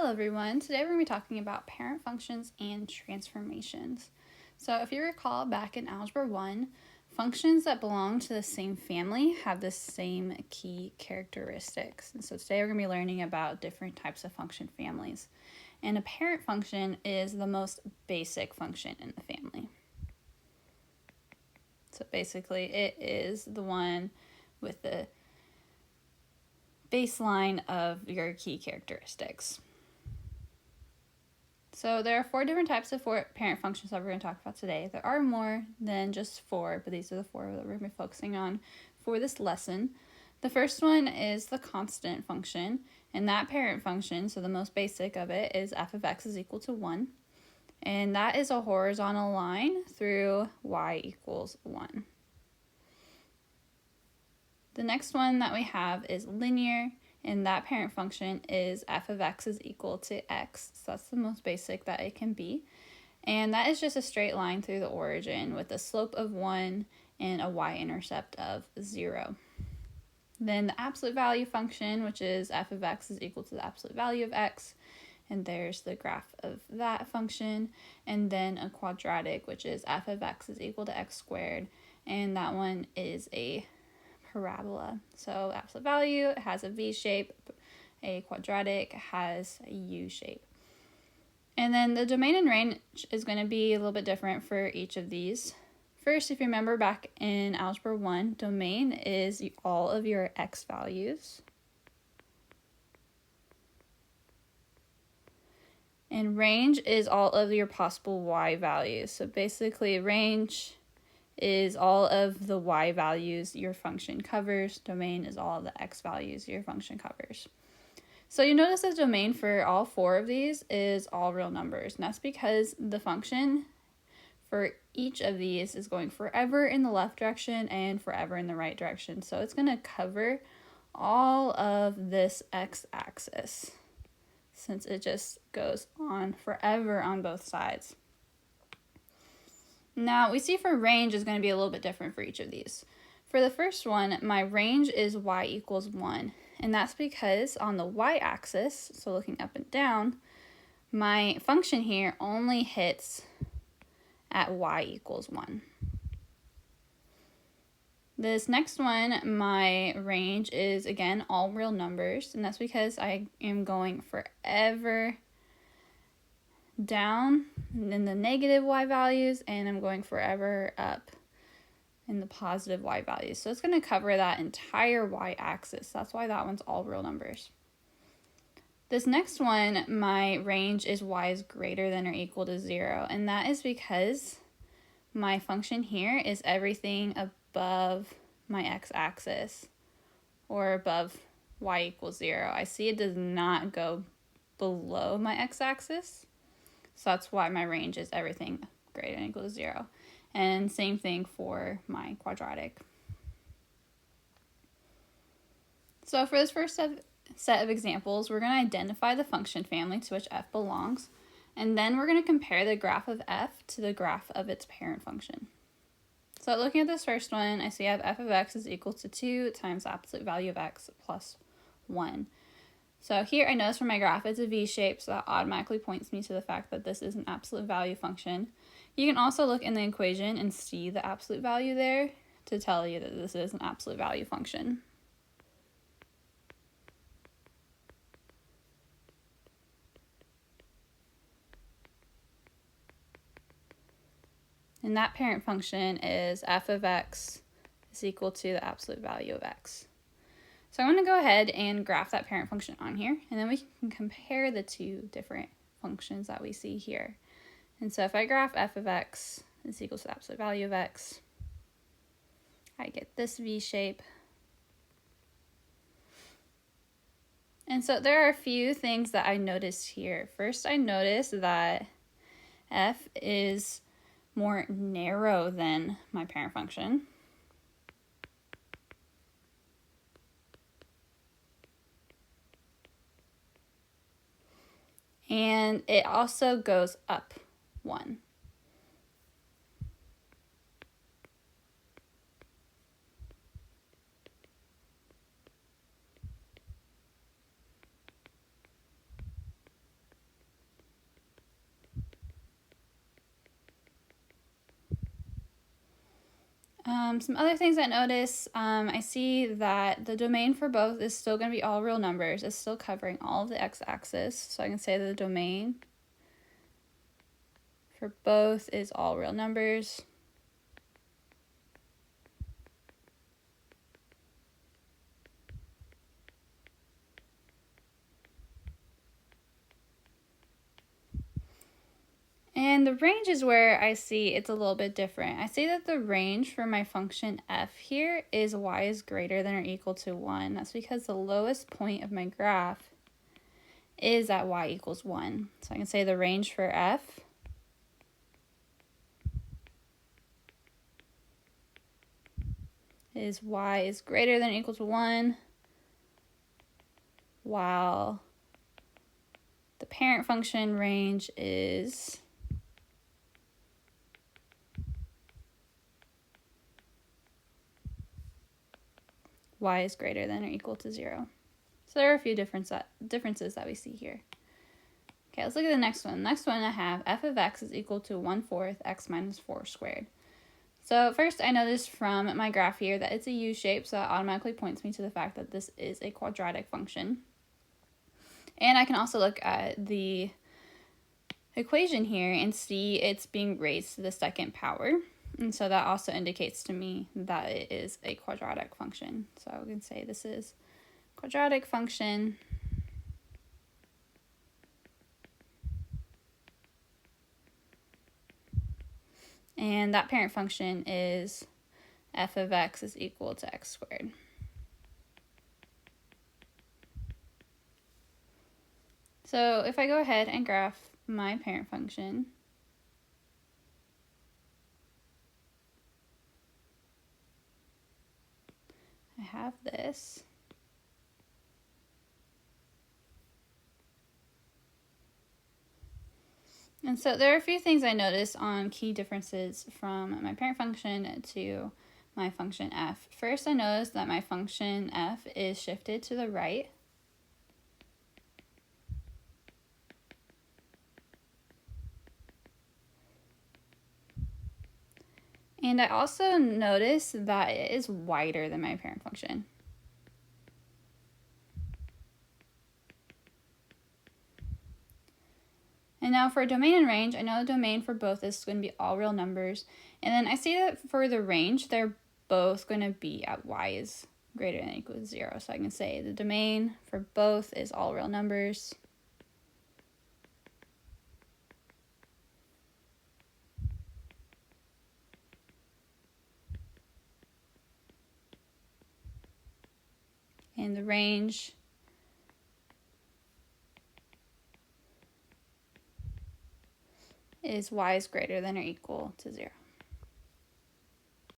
Hello everyone, today we're going to be talking about parent functions and transformations. So if you recall back in Algebra 1, functions that belong to the same family have the same key characteristics. And so today we're going to be learning about different types of function families. And a parent function is the most basic function in the family. So basically it is the one with the baseline of your key characteristics. So there are 4 different types of parent functions that we're going to talk about today. There are more than just 4, but these are the 4 that we're going to be focusing on for this lesson. The first one is the constant function, and that parent function, so the most basic of it, is f of x is equal to 1. And that is a horizontal line through y equals 1. The next one that we have is linear, and that parent function is f of x is equal to x. So that's the most basic that it can be. And that is just a straight line through the origin with a slope of 1 and a y-intercept of 0. Then the absolute value function, which is f of x is equal to the absolute value of x. And there's the graph of that function. And then a quadratic, which is f of x is equal to x squared. And that one is a parabola. So absolute value has a V shape, a quadratic has a U shape. And then the domain and range is going to be a little bit different for each of these. First, if you remember back in Algebra 1, domain is all of your x values. And range is all of your possible y values. So basically, range is all of the y values your function covers. Domain is all of the x values your function covers. So you notice the domain for all 4 of these is all real numbers. And that's because the function for each of these is going forever in the left direction and forever in the right direction. So it's going to cover all of this x-axis since it just goes on forever on both sides. Now, we see for range is going to be a little bit different for each of these. For the first one, my range is y equals 1. And that's because on the y-axis, so looking up and down, my function here only hits at y equals 1. This next one, my range is, again, all real numbers. And that's because I am going forever down in the negative y values, and I'm going forever up in the positive y values. So it's going to cover that entire y-axis. That's why that one's all real numbers. This next one, my range is y is greater than or equal to 0, and that is because my function here is everything above my x-axis or above y equals 0. I see it does not go below my x-axis. So that's why my range is everything greater than or equal to 0. And same thing for my quadratic. So for this first set of examples, we're going to identify the function family to which f belongs. And then we're going to compare the graph of f to the graph of its parent function. So looking at this first one, I see I have f of x is equal to 2 times the absolute value of x plus 1. So here I notice for my graph it's a V shape, so that automatically points me to the fact that this is an absolute value function. You can also look in the equation and see the absolute value there to tell you that this is an absolute value function. And that parent function is f of x is equal to the absolute value of x. So I'm going to go ahead and graph that parent function on here, and then we can compare the 2 different functions that we see here. And so if I graph f of x is equal to the absolute value of x, I get this V shape. And so there are a few things that I noticed here. First, I noticed that f is more narrow than my parent function. And it also goes up 1. Some other things I notice, I see that the domain for both is still going to be all real numbers. It's still covering all of the x-axis. So I can say the domain for both is all real numbers. And the range is where I see it's a little bit different. I see that the range for my function f here is y is greater than or equal to 1. That's because the lowest point of my graph is at y equals 1. So I can say the range for f is y is greater than or equal to 1, while the parent function range is y is greater than or equal to 0. So there are a few differences that we see here. Okay, let's look at the next one. Next one I have f of x is equal to 1/4 x minus 4 squared. So first I noticed from my graph here that it's a U shape, so that automatically points me to the fact that this is a quadratic function. And I can also look at the equation here and see it's being raised to the second power. And so that also indicates to me that it is a quadratic function. So I can say this is quadratic function. And that parent function is f of x is equal to x squared. So if I go ahead and graph my parent function, I have this. And so there are a few things I noticed on key differences from my parent function to my function f. First, I noticed that my function f is shifted to the right. And I also noticed that it is wider than my parent function. And now for domain and range, I know the domain for both is going to be all real numbers. And then I see that for the range, they're both going to be at y is greater than or equal to 0. So I can say the domain for both is all real numbers. And the range is y is greater than or equal to 0.